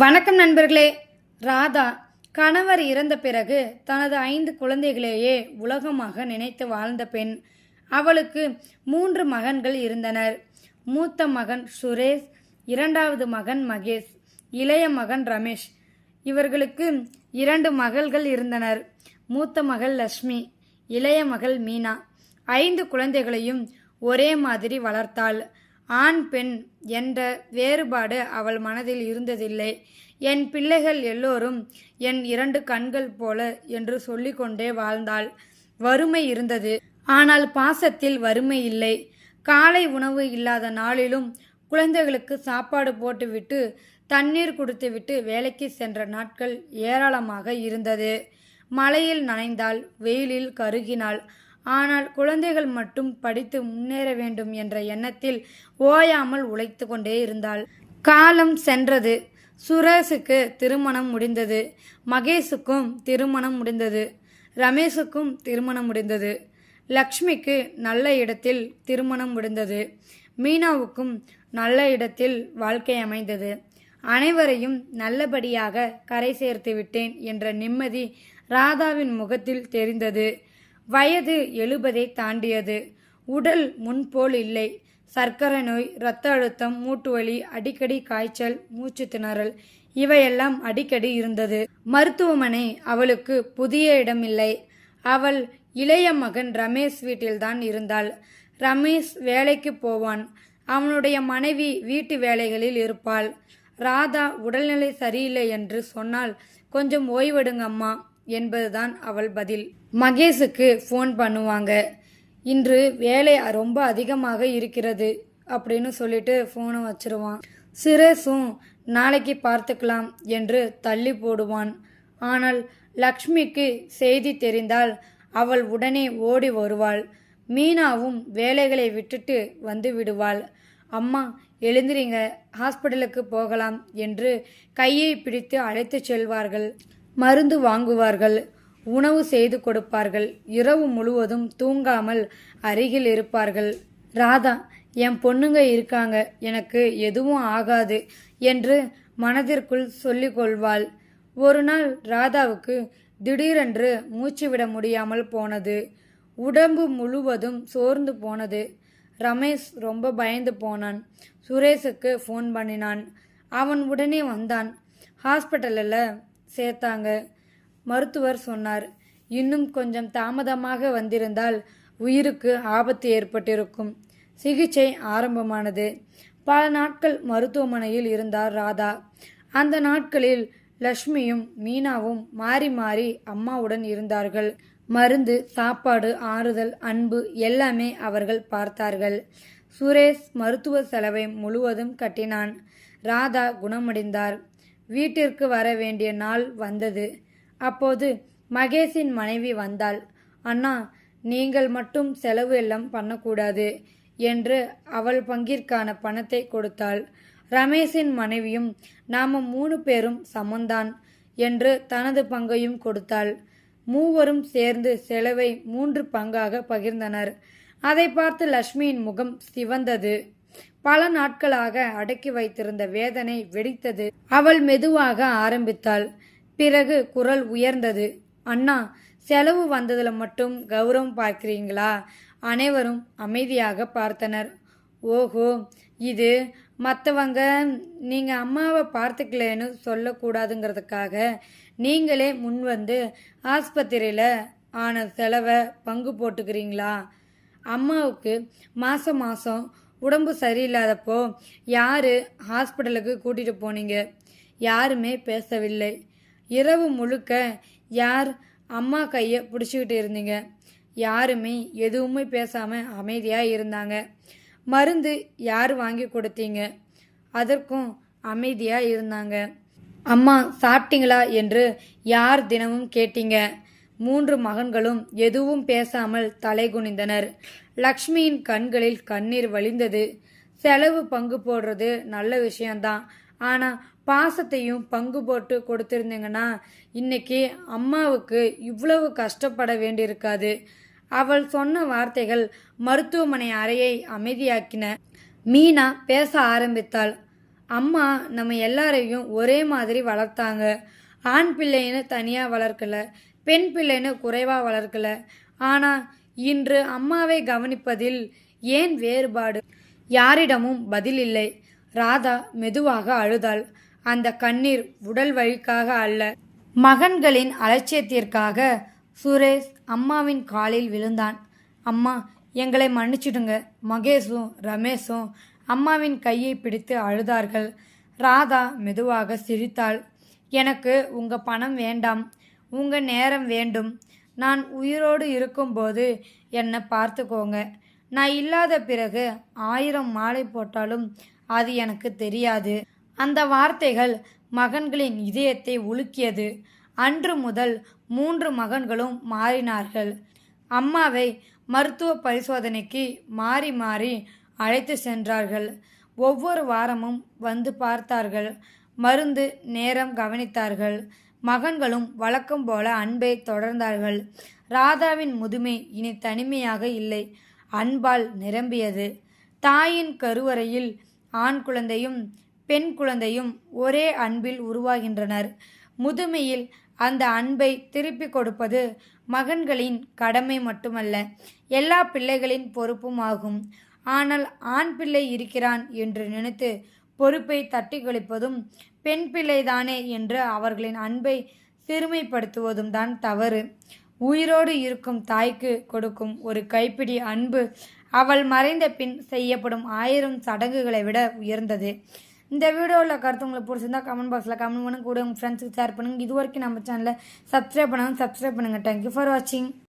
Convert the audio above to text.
வணக்கம் நண்பர்களே. ராதா கணவர் இறந்த பிறகு தனது 5 குழந்தைகளையே உலகமாக நினைத்து வாழ்ந்த பெண். அவளுக்கு 3 மகன்கள் இருந்தனர். மூத்த மகன் சுரேஷ், இரண்டாவது மகன் மகேஷ், இளைய மகன் ரமேஷ். இவர்களுக்கு 2 மகள்கள் இருந்தனர். மூத்த மகள் லட்சுமி, இளைய மகள் மீனா. 5 குழந்தைகளையும் ஒரே மாதிரி வளர்த்தாள். ஆண் பெண் என்ற வேறுபாடு அவள் மனதில் இருந்ததில்லை. என் பிள்ளைகள் எல்லோரும் என் 2 கண்கள் போல என்று சொல்லிக்கொண்டே வாழ்ந்தாள். வறுமை இருந்தது, ஆனால் பாசத்தில் வறுமை இல்லை. காலை உணவு இல்லாத நாளிலும் குழந்தைகளுக்கு சாப்பாடு போட்டுவிட்டு தண்ணீர் குடித்துவிட்டு வேலைக்கு சென்ற நாட்கள் ஏராளமாக இருந்தது. மழையில் நனைந்தாள், வெயிலில் கருகினாள். ஆனால் குழந்தைகள் மட்டும் படித்து முன்னேற வேண்டும் என்ற எண்ணத்தில் ஓயாமல் உழைத்து கொண்டே இருந்தாள். காலம் சென்றது. சுரேஷுக்கு திருமணம் முடிந்தது. மகேஷுக்கும் திருமணம் முடிந்தது. ரமேஷுக்கும் திருமணம் முடிந்தது. லக்ஷ்மிக்கு நல்ல இடத்தில் திருமணம் முடிந்தது. மீனாவுக்கும் நல்ல இடத்தில் வாழ்க்கை அமைந்தது. அனைவரையும் நல்லபடியாக கரை சேர்த்து விட்டேன் என்ற நிம்மதி ராதாவின் முகத்தில் தெரிந்தது. வயது 70ஐ தாண்டியது. உடல் முன்போல் இல்லை. சர்க்கரை நோய், இரத்த அழுத்தம், மூட்டுவலி, அடிக்கடி காய்ச்சல், மூச்சு திணறல் இவையெல்லாம் அடிக்கடி இருந்தது. மருத்துவமனை அவளுக்கு புதிய இடமில்லை. அவள் இளைய மகன் ரமேஷ் வீட்டில்தான் இருந்தாள். ரமேஷ் வேலைக்கு போவான். அவனுடைய மனைவி வீட்டு வேலைகளில் இருப்பாள். ராதா உடல்நிலை சரியில்லை என்று சொன்னால் கொஞ்சம் ஓய்வெடுங்க அம்மா என்பதுதான் அவள் பதில். மகேஷுக்கு ஃபோன் பண்ணுவாங்க. இன்று வேலை ரொம்ப அதிகமாக இருக்கிறது அப்படின்னு சொல்லிட்டு ஃபோனை வச்சிருவான். சுரேஷும் நாளைக்கு பார்த்துக்கலாம் என்று தள்ளி போடுவான். ஆனால் லக்ஷ்மிக்கு செய்தி தெரிந்தால் அவள் உடனே ஓடி வருவாள். மீனாவும் வேலைகளை விட்டுட்டு வந்து விடுவாள். அம்மா எழுந்திரிங்க, ஹாஸ்பிட்டலுக்கு போகலாம் என்று கையை பிடித்து அழைத்து செல்வார்கள். மருந்து வாங்குவார்கள், உணவு செய்து கொடுப்பார்கள். இரவு முழுவதும் தூங்காமல் அருகில் இருப்பார்கள். ராதா, என் பொண்ணுங்க இருக்காங்க, எனக்கு எதுவும் ஆகாது என்று மனதிற்குள் சொல்லிக்கொள்வாள். ஒரு நாள் ராதாவுக்கு திடீரென்று மூச்சு விட முடியாமல் போனது. உடம்பு முழுவதும் சோர்ந்து போனது. ரமேஷ் ரொம்ப பயந்து போனான். சுரேஷுக்கு ஃபோன் பண்ணினான். அவன் உடனே வந்தான். ஹாஸ்பிட்டலில் சேர்த்தாங்க. மருத்துவர் சொன்னார், இன்னும் கொஞ்சம் தாமதமாக வந்திருந்தால் உயிருக்கு ஆபத்து ஏற்பட்டிருக்கும். சிகிச்சை ஆரம்பமானது. பல நாட்கள் மருத்துவமனையில் இருந்தார் ராதா. அந்த நாட்களில் லட்சுமியும் மீனாவும் மாறி மாறி அம்மாவுடன் இருந்தார்கள். மருந்து, சாப்பாடு, ஆறுதல், அன்பு எல்லாமே அவர்கள் பார்த்தார்கள். சுரேஷ் மருத்துவ செலவை முழுவதும் கட்டினான். ராதா குணமடைந்தார். வீட்டிற்கு வர வேண்டிய நாள் வந்தது. அப்போது மகேஷின் மனைவி வந்தாள். அண்ணா, நீங்கள் மட்டும் செலவு எல்லாம் பண்ணக்கூடாது என்று அவள் பங்கிற்கான பணத்தை கொடுத்தாள். ரமேஷின் மனைவியும் நாம 3 பேரும் சமந்தான் என்று தனது பங்கையும் கொடுத்தாள். மூவரும் சேர்ந்து செலவை 3 பங்காக பகிர்ந்தனர். அதை பார்த்து லட்சுமியின் முகம் சிவந்தது. பல நாட்களாக அடக்கி வைத்திருந்த வேதனை வெடித்தது. அவள் மெதுவாக ஆரம்பித்தாள். பிறகு குரல் உயர்ந்தது. அண்ணா, செலவு வந்ததுல மட்டும் கௌரவம் பார்க்கிறீங்களா? அனைவரும் அமைதியாக பார்த்தனர். ஓஹோ, இது மற்றவங்க நீங்கள் அம்மாவை பார்த்துக்கலன்னு சொல்லக்கூடாதுங்கிறதுக்காக நீங்களே முன்வந்து ஆஸ்பத்திரியில் ஆன செலவை பங்கு போட்டுக்கிறீங்களா? அம்மாவுக்கு மாதம் மாதம் உடம்பு சரியில்லாதப்போ யார் ஹாஸ்பிட்டலுக்கு கூட்டிகிட்டு போனீங்க? யாருமே பேசவில்லை. இரவு முழுக்க யார் அம்மா கையை பிடிச்சிக்கிட்டு இருந்தீங்க? யாருமே எதுவுமே பேசாமல் அமைதியாக இருந்தாங்க. மருந்து யார் வாங்கி கொடுத்தீங்க? அதற்கும் அமைதியாக இருந்தாங்க. அம்மா சாப்பிட்டீங்களா என்று யார் தினமும் கேட்டீங்க? 3 மகன்களும் எதுவும் பேசாமல் தலை குனிந்தனர். லக்ஷ்மியின் கண்களில் கண்ணீர் வழிந்தது. செலவு பங்கு போடுறது நல்ல விஷயம்தான், ஆனால் பாசத்தையும் பங்கு போட்டு கொடுத்திருந்தீங்கன்னா இன்னைக்கு அம்மாவுக்கு இவ்வளவு கஷ்டப்பட வேண்டியிருக்காது. அவள் சொன்ன வார்த்தைகள் மருத்துவமனை அறையை அமைதியாக்கின. மீனா பேச ஆரம்பித்தாள். அம்மா நம்ம எல்லாரையும் ஒரே மாதிரி வளர்த்தாங்க. ஆண் பிள்ளைன்னு தனியாக வளர்க்கல, பெண் பிள்ளைன்னு குறைவாக வளர்க்கல. ஆனால் இன்று அம்மாவை கவனிப்பதில் ஏன் வேறுபாடு? யாரிடமும் பதில் இல்லை. ராதா மெதுவாக அழுதாள். அந்த கண்ணீர் உடல் வழிக்காக அல்ல, மகன்களின் அலட்சியத்திற்காக. சுரேஷ் அம்மாவின் காலில் விழுந்தான். அம்மா, எங்களை மன்னிச்சிடுங்க. மகேஷும் ரமேஷும் அம்மாவின் கையை பிடித்து அழுதார்கள். ராதா மெதுவாக சிரித்தாள். எனக்கு உங்கள் பணம் வேண்டாம், உங்கள் நேரம் வேண்டும். நான் உயிரோடு இருக்கும்போது என்னை பார்த்துக்கோங்க. நான் இல்லாத பிறகு 1000 மாலை போட்டாலும் அது எனக்கு தெரியாது. அந்த வார்த்தைகள் மகன்களின் இதயத்தை உலுக்கியது. அன்று முதல் 3 மகன்களும் மாறினார்கள். அம்மாவை மருத்துவ பரிசோதனைக்கு மாறி மாறி அழைத்து சென்றார்கள். ஒவ்வொரு வாரமும் வந்து பார்த்தார்கள். மருந்து நேரம் கவனித்தார்கள். மகன்களும் வழக்கம் போல அன்பை தொடர்ந்தார்கள். ராதாவின் முதுமை இனி தனிமையாக இல்லை, அன்பால் நிரம்பியது. தாயின் கருவறையில் ஆண் குழந்தையும் பெண் குழந்தையும் ஒரே அன்பில் உருவாகின்றனர். முதுமையில் அந்த அன்பை திருப்பி கொடுப்பது மகன்களின் கடமை மட்டுமல்ல, எல்லா பிள்ளைகளின் பொறுப்பும் ஆகும். ஆனால் ஆண் பிள்ளை இருக்கிறான் என்று நினைத்து பொறுப்பை தட்டி கழிப்பதும், பெண் பிள்ளைதானே என்று அவர்களின் அன்பை சிறுமைப்படுத்துவதும் தான் தவறு. உயிரோடு இருக்கும் தாய்க்கு கொடுக்கும் ஒரு கைப்பிடி அன்பு அவள் மறைந்த பின் செய்யப்படும் 1000 சடங்குகளை விட உயர்ந்தது. இந்த வீடியோவில் கருத்து உங்களுக்கு பிடிச்சிருந்தா கமெண்ட் பாக்ஸில் கமெண்ட் பண்ணுங்க. கூட உங்கள் ஃப்ரெண்ட்ஸுக்கு ஷேர் பண்ணுங்கள். இது வரைக்கும் நம்ம சேனலை சப்ஸ்கிரைப் பண்ணுங்கள். தேங்க்யூ ஃபார் வாட்சிங்.